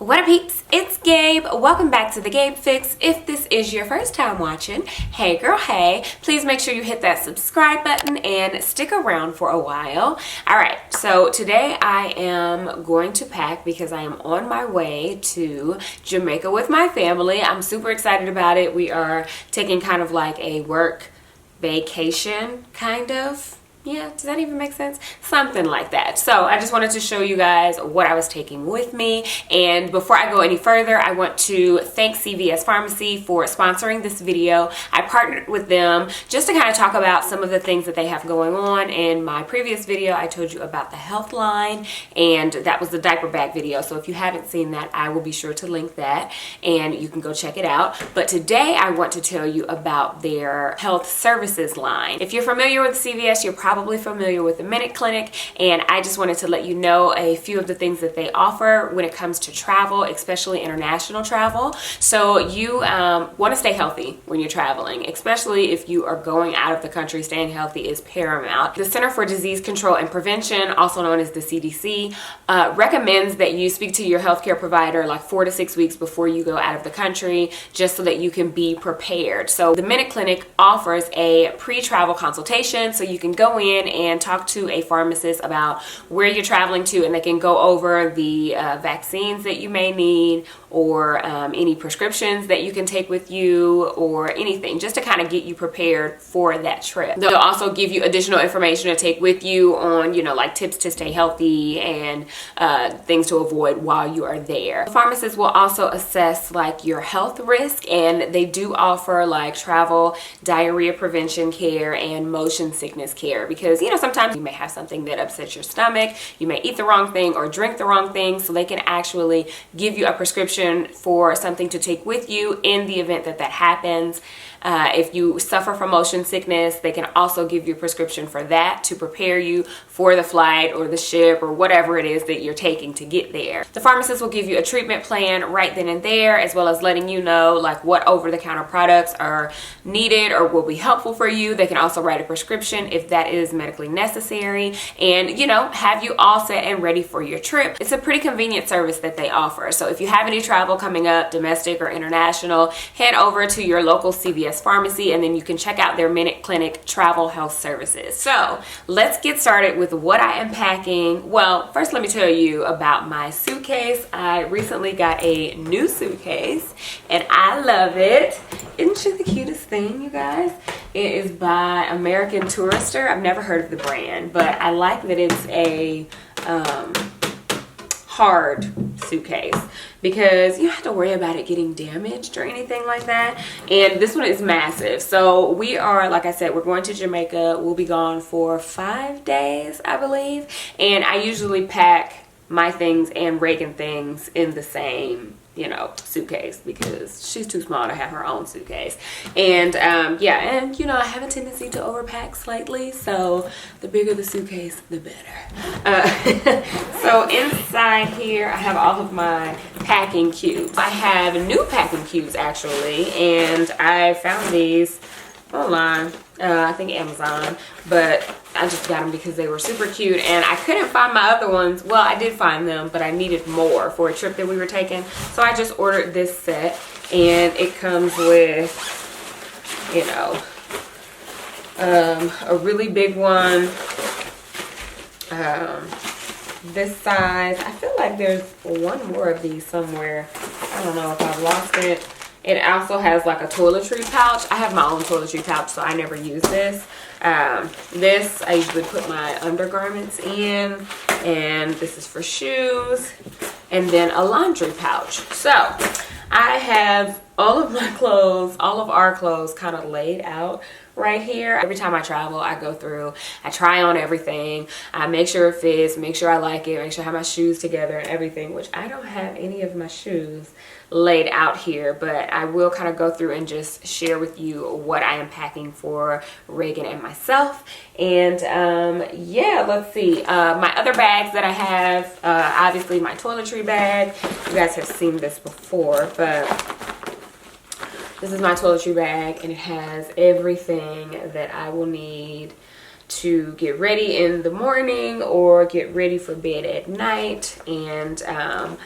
What up peeps, it's Gabe. Welcome back to the Gabe Fix. If this is your first time watching, hey girl, hey. Please make sure you hit that subscribe button and stick around for a while. Alright, so today I am going to pack because I am on my way to Jamaica with my family. I'm super excited about it. We are taking kind of like a work vacation, kind of. Yeah, does that even make sense? Something like that. So I just wanted to show you guys what I was taking with me. And before I go any further, I want to thank CVS Pharmacy for sponsoring this video. I partnered with them just to kind of talk about some of the things that they have going on. In my previous video, I told you about the health line, and that was the diaper bag video. So if you haven't seen that, I will be sure to link that and you can go check it out. But today I want to tell you about their health services line. If you're familiar with CVS, you're probably familiar with the Minute Clinic, and I just wanted to let you know a few of the things that they offer when it comes to travel, especially international travel. So you want to stay healthy when you're traveling, especially if you are going out of the country. Staying healthy is paramount. The Center for Disease Control and Prevention, also known as the CDC, recommends that you speak to your healthcare provider like 4 to 6 weeks before you go out of the country, just so that you can be prepared. So the Minute Clinic offers a pre-travel consultation, so you can go in and talk to a pharmacist about where you're traveling to, and they can go over the vaccines that you may need, or any prescriptions that you can take with you, or anything, just to kind of get you prepared for that trip. They'll also give you additional information to take with you on, like tips to stay healthy and things to avoid while you are there. The pharmacist will also assess like your health risk, and they do offer like travel diarrhea prevention care and motion sickness care, because sometimes you may have something that upsets your stomach, you may eat the wrong thing or drink the wrong thing, so they can actually give you a prescription for something to take with you in the event that that happens. If you suffer from motion sickness, they can also give you a prescription for that to prepare you for the flight or the ship or whatever it is that you're taking to get there. The pharmacist will give you a treatment plan right then and there, as well as letting you know like what over-the-counter products are needed or will be helpful for you. They can also write a prescription if that is medically necessary, and have you all set and ready for your trip. It's a pretty convenient service that they offer. So if you have any travel coming up, domestic or international, head over to your local CVS Pharmacy, and then you can check out their Minute Clinic travel health services. So let's get started with what I am packing. Well, first let me tell you about my suitcase. I recently got a new suitcase and I love it. Isn't she the cutest thing, you guys? It is by American Tourister. I've never heard of the brand, but I like that it's a hard suitcase, because you don't have to worry about it getting damaged or anything like that. And this one is massive. So we are, like I said, we're going to Jamaica. We'll be gone for 5 days, I believe. And I usually pack my things and Reagan things in the same suitcase, because she's too small to have her own suitcase. And yeah, and I have a tendency to overpack slightly, so the bigger the suitcase the better. So inside here I have all of my packing cubes. I have new packing cubes actually, and I found these online, I think Amazon, but I just got them because they were super cute, and I couldn't find my other ones. Well, I did find them, but I needed more for a trip that we were taking, so I just ordered this set, and it comes with a really big one, this size. I feel like there's one more of these somewhere. I don't know if I've lost it. It also has like a toiletry pouch. I have my own toiletry pouch, so I never use this. This I usually put my undergarments in, and this is for shoes, and then a laundry pouch. So I have all of my clothes, all of our clothes kind of laid out right here. Every time I travel, I go through, I try on everything, I make sure it fits, make sure I like it, make sure I have my shoes together and everything, which I don't have any of my shoes laid out here, but I will kind of go through and just share with you what I am packing for Reagan and myself. And yeah, let's see, my other bags that I have, obviously my toiletry bag. You guys have seen this before, but this is my toiletry bag, and it has everything that I will need to get ready in the morning or get ready for bed at night. And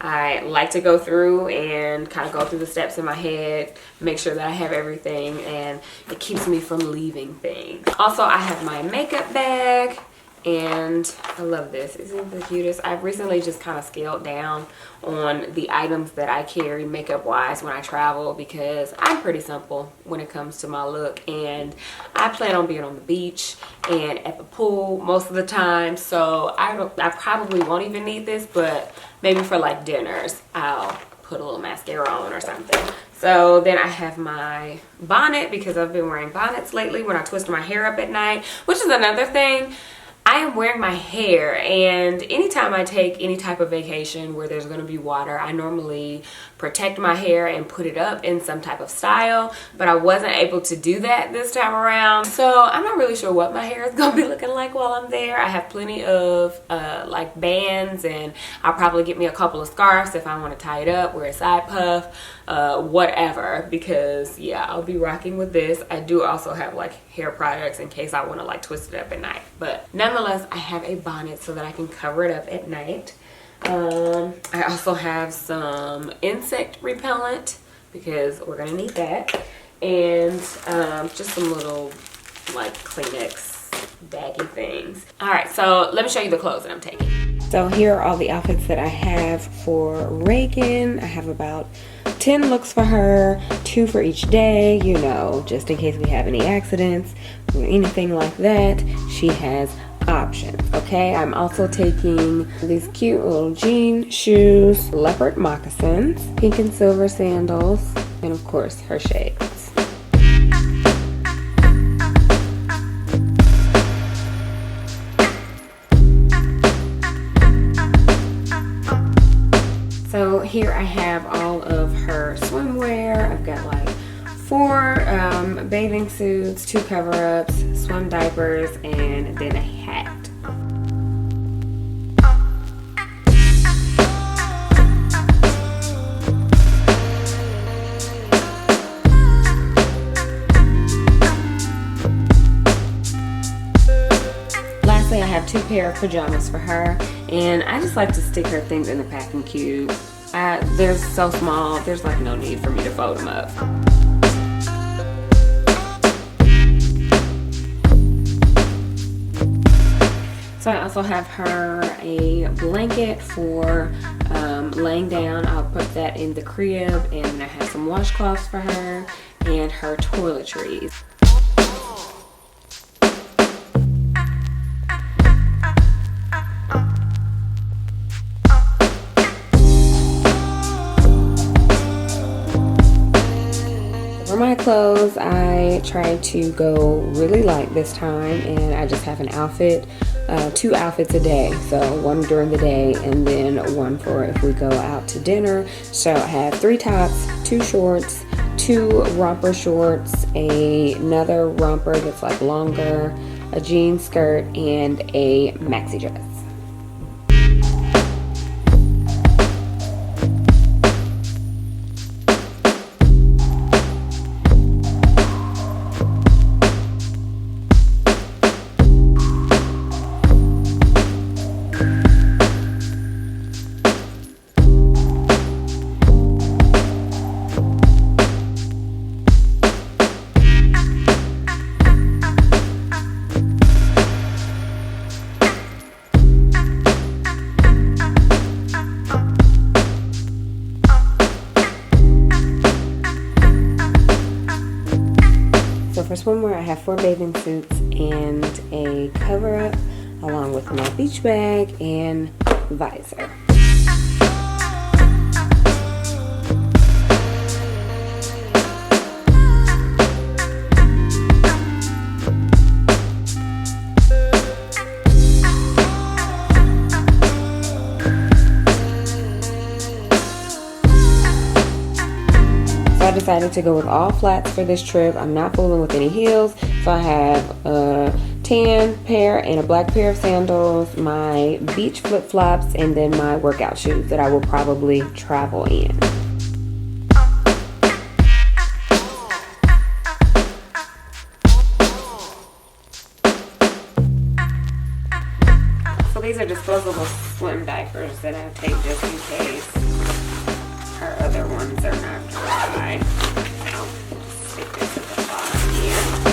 I like to go through and kind of go through the steps in my head, make sure that I have everything, and it keeps me from leaving things. Also, I have my makeup bag. And I love this. Isn't it the cutest? I've recently just kind of scaled down on the items that I carry makeup wise when I travel, because I'm pretty simple when it comes to my look, and I plan on being on the beach and at the pool most of the time. So I probably won't even need this, but maybe for like dinners I'll put a little mascara on or something. So then I have my bonnet, because I've been wearing bonnets lately when I twist my hair up at night, which is another thing. I am wearing my hair, and anytime I take any type of vacation where there's going to be water, I normally protect my hair and put it up in some type of style, but I wasn't able to do that this time around. So I'm not really sure what my hair is going to be looking like while I'm there. I have plenty of like bands, and I'll probably get me a couple of scarves if I want to tie it up, wear a side puff, whatever, because yeah, I'll be rocking with this. I do also have like hair products in case I want to like twist it up at night, but nonetheless, I have a bonnet so that I can cover it up at night. I also have some insect repellent because we're gonna need that, and just some little like Kleenex baggy things. All right, so let me show you the clothes that I'm taking. So here are all the outfits that I have for Reagan. I have about 10 looks for her, 2 for each day, you know, just in case we have any accidents or anything like that. She has options. Okay, I'm also taking these cute little jean shoes, leopard moccasins, pink and silver sandals, and of course her shades. So here I have all of her swimwear. I've got like 4 bathing suits, 2 cover-ups, swim diapers, and then a hat. Lastly, I have 2 pair of pajamas for her, and I just like to stick her things in the packing cube. They're so small, there's like no need for me to fold them up. So I also have her a blanket for laying down. I'll put that in the crib, and I have some washcloths for her and her toiletries. For my clothes, I tried to go really light this time, and I just have an outfit, 2 outfits a day. So 1 during the day and then 1 for if we go out to dinner. So I have 3 tops, 2 shorts, 2 romper shorts, another romper that's like longer, a jean skirt, and a maxi dress. For swimwear, I have 4 bathing suits and a cover-up, along with my beach bag and visor. I decided to go with all flats for this trip. I'm not fooling with any heels. So I have a tan pair and a black pair of sandals, my beach flip-flops, and then my workout shoes that I will probably travel in. are disposable swim diapers that I take just in case our other ones are not dry. I'll just stick this at the bottom here.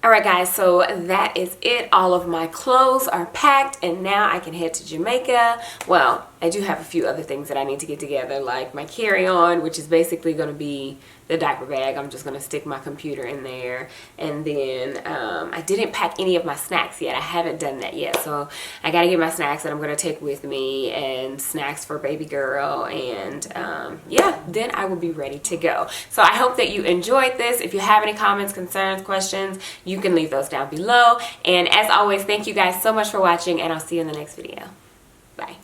Alright guys, so that is it. All of my clothes are packed and now I can head to Jamaica. Well, I do have a few other things that I need to get together, like my carry-on, which is basically going to be the diaper bag. I'm just going to stick my computer in there. And then I didn't pack any of my snacks yet. I haven't done that yet. So I got to get my snacks that I'm going to take with me and snacks for baby girl. And yeah, then I will be ready to go. So I hope that you enjoyed this. If you have any comments, concerns, questions, you can leave those down below. And as always, thank you guys so much for watching and I'll see you in the next video. Bye.